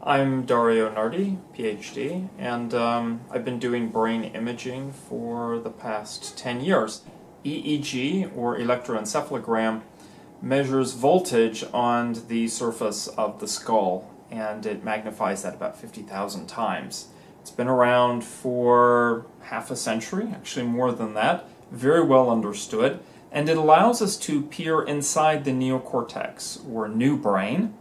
I'm Dario Nardi, PhD, and I've been doing brain imaging for the past 10 years. EEG, or electroencephalogram, measures voltage on the surface of the skull, and it magnifies that about 50,000 times. It's been around for half a century, actually more than that, very well understood, and it allows us to peer inside the neocortex, or new brain,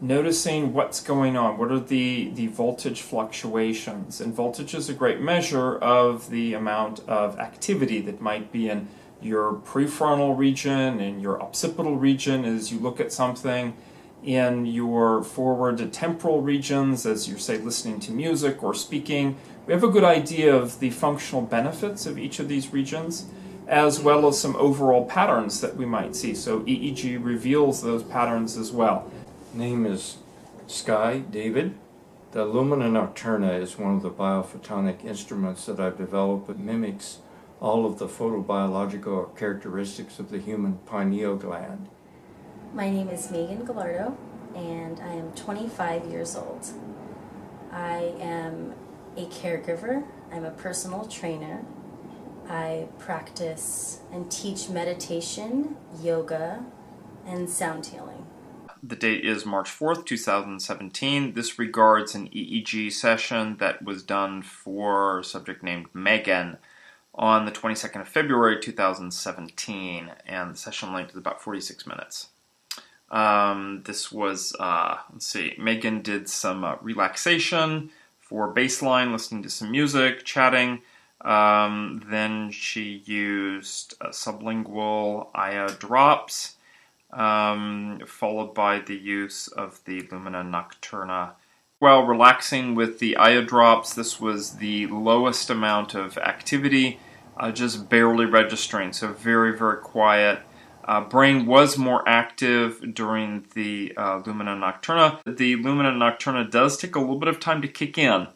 noticing what's going on, what are the voltage fluctuations. And voltage is a great measure of the amount of activity that might be in your prefrontal region, in your occipital region as you look at something, in your forward temporal regions as you're, say, listening to music or speaking. We have a good idea of the functional benefits of each of these regions, as well as some overall patterns that we might see. So EEG reveals those patterns as well. Name is Sky David. The LUMINA NOCTURNA is one of the biophotonic instruments that I've developed. It mimics all of the photobiological characteristics of the human pineal gland. My name is Megan Gallardo, and I am 25 years old. I am a caregiver. I'm a personal trainer. I practice and teach meditation, yoga, and sound healing. The date is March 4th, 2017. This regards an EEG session that was done for a subject named Megan on the 22nd of February, 2017, and the session length is about 46 minutes. This was, Megan did some relaxation for baseline, listening to some music, chatting. Then she used sublingual aya drops, followed by the use of the LUMINA NOCTURNA. While relaxing with the aya drops, this was the lowest amount of activity, just barely registering, so very, very quiet. Brain was more active during the LUMINA NOCTURNA. The LUMINA NOCTURNA does take a little bit of time to kick in.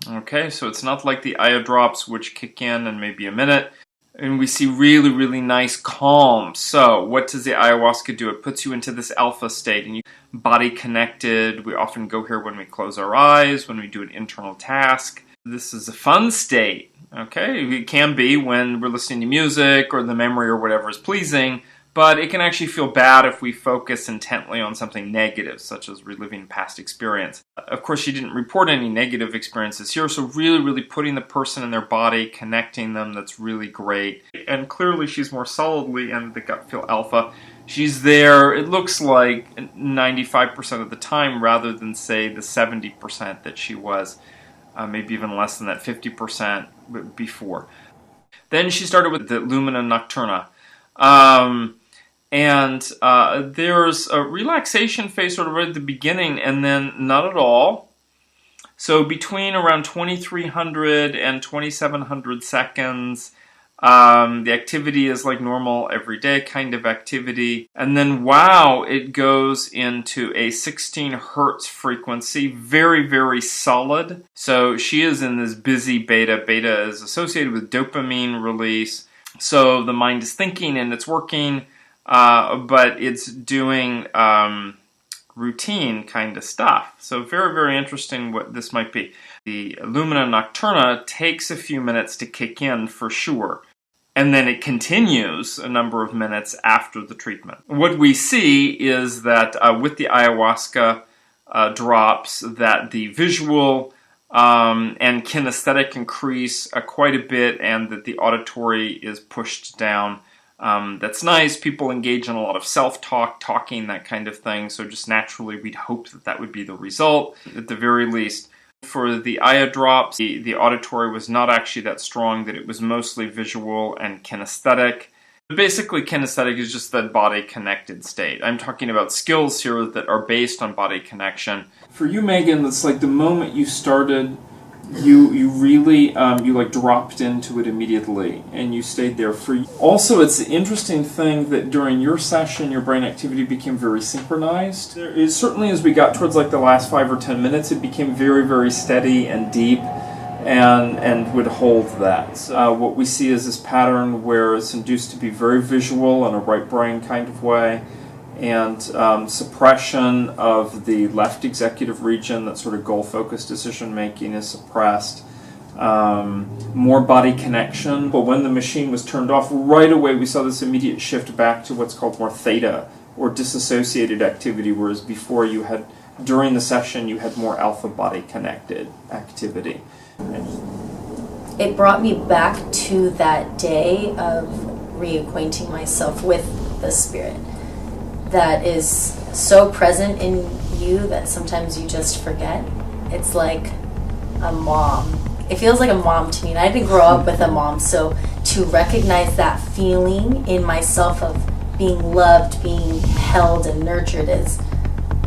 Okay, so it's not like the aya drops, which kick in maybe a minute. And we see really, really nice calm. So what does the ayahuasca do? It puts you into this alpha state, and you body connected. We often go here when we close our eyes, when we do an internal task. This is a fun state. Okay, it can be when we're listening to music or the memory or whatever is pleasing, but it can actually feel bad if we focus intently on something negative, such as reliving past experience. Of course, she didn't report any negative experiences here, so really, really putting the person in their body, connecting them, that's really great. And clearly she's more solidly in the gut feel alpha. She's there, it looks like 95% of the time, rather than, say, the 70% that she was, maybe even less than that, 50% before. Then she started with the LUMINA NOCTURNA. There's a relaxation phase sort of right at the beginning, and then not at all. So between around 2300 and 2700 seconds, the activity is like normal, everyday kind of activity. And then, wow, it goes into a 16 hertz frequency, very, very solid. So she is in this busy beta. Beta is associated with dopamine release. So the mind is thinking and it's working, but it's doing routine kind of stuff. So very, very interesting what this might be. The LUMINA NOCTURNA takes a few minutes to kick in for sure, and then it continues a number of minutes after the treatment. What we see is that with the ayahuasca drops, that the visual and kinesthetic increase quite a bit, and that the auditory is pushed down. That's nice. People engage in a lot of self-talk, talking, that kind of thing, so just naturally we'd hope that that would be the result, at the very least. For the aya drops, the auditory was not actually that strong, that it was mostly visual and kinesthetic. Basically, kinesthetic is just that body-connected state. I'm talking about skills here that are based on body connection. For you, Megan, that's like the moment you started, you really, you like dropped into it immediately, and you stayed there for... Also, it's the interesting thing that during your session, your brain activity became very synchronized. Certainly as we got towards like the last 5 or 10 minutes, it became very, very steady and deep, and would hold that. So, what we see is this pattern where it's induced to be very visual in a right brain kind of way, and suppression of the left executive region, that sort of goal-focused decision-making is suppressed. More body connection. But when the machine was turned off, right away we saw this immediate shift back to what's called more theta, or disassociated activity, whereas before during the session you had more alpha body connected activity. It brought me back to that day of reacquainting myself with the spirit that is so present in you that sometimes you just forget. It's like a mom. It feels like a mom to me, and I didn't grow up with a mom, so to recognize that feeling in myself of being loved, being held and nurtured is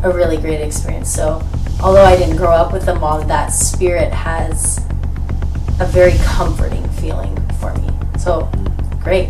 a really great experience. So although I didn't grow up with a mom, that spirit has a very comforting feeling for me. So great.